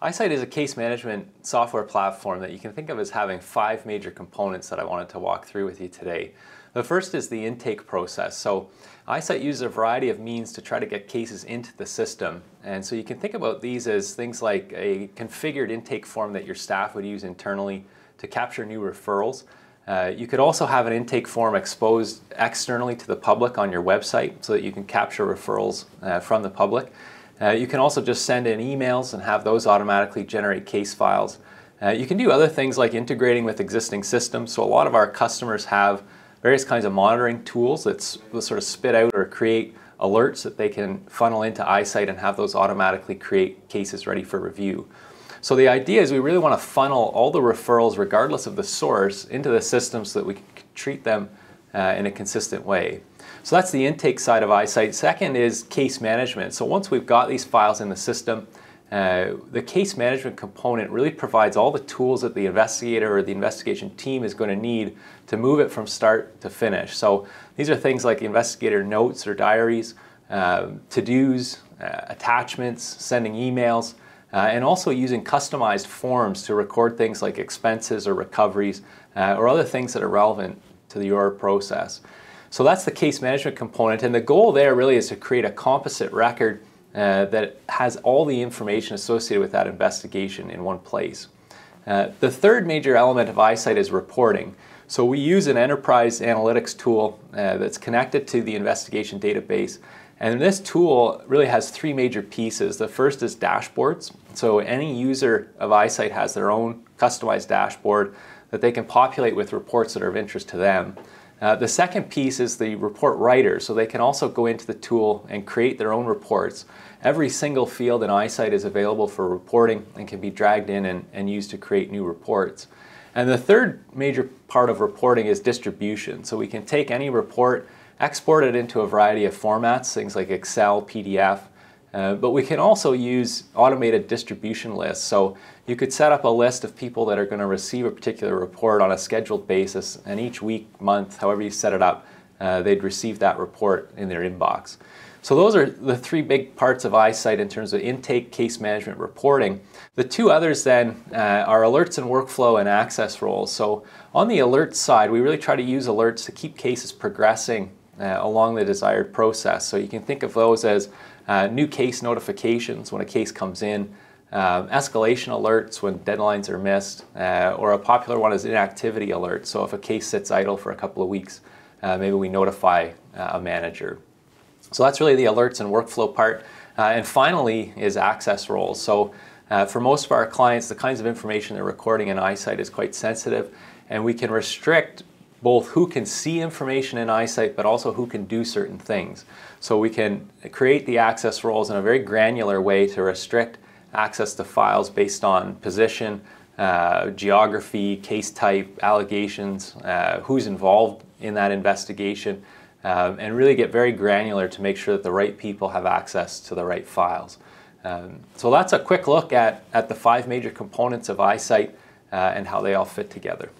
iSight is a case management software platform that you can think of as having 5 major components that I wanted to walk through with you today. The first is the intake process. So iSight uses a variety of means to try to get cases into the system. And so you can think about these as things like a configured intake form that your staff would use internally to capture new referrals. You could also have an intake form exposed externally to the public on your website so that you can capture referrals from the public. You can also just send in emails and have those automatically generate case files. You can do other things like integrating with existing systems. So a lot of our customers have various kinds of monitoring tools that sort of spit out or create alerts that they can funnel into iSight and have those automatically create cases ready for review. So the idea is we really want to funnel all the referrals, regardless of the source, into the system so that we can treat them in a consistent way. So that's the intake side of iSight. Second is case management. So once we've got these files in the system, the case management component really provides all the tools that the investigator or the investigation team is going to need to move it from start to finish. So these are things like investigator notes or diaries, to-dos, attachments, sending emails, and also using customized forms to record things like expenses or recoveries or other things that are relevant to your process. So that's the case management component, and the goal there really is to create a composite record that has all the information associated with that investigation in one place. The third major element of iSight is reporting. So we use an enterprise analytics tool that's connected to the investigation database, and this tool really has 3 major pieces. The first is dashboards. So any user of iSight has their own customized dashboard that they can populate with reports that are of interest to them. The second piece is the report writer, so they can also go into the tool and create their own reports. Every single field in iSight is available for reporting and can be dragged in and used to create new reports. And the third major part of reporting is distribution. So we can take any report, export it into a variety of formats, things like Excel, PDF, but we can also use automated distribution lists. So you could set up a list of people that are going to receive a particular report on a scheduled basis, and each week, month, however you set it up, they'd receive that report in their inbox. So those are the 3 big parts of iSight in terms of intake, case management, reporting. The 2 others then are alerts and workflow and access roles. So on the alert side, we really try to use alerts to keep cases progressing along the desired process. So you can think of those as new case notifications when a case comes in, escalation alerts when deadlines are missed, or a popular one is inactivity alerts. So if a case sits idle for a couple of weeks, maybe we notify a manager. So that's really the alerts and workflow part. And finally is access roles. So for most of our clients, the kinds of information they're recording in iSight is quite sensitive, and we can restrict both who can see information in iSight, but also who can do certain things. So we can create the access roles in a very granular way to restrict access to files based on position, geography, case type, allegations, who's involved in that investigation, and really get very granular to make sure that the right people have access to the right files. So that's a quick look at the 5 major components of iSight and how they all fit together.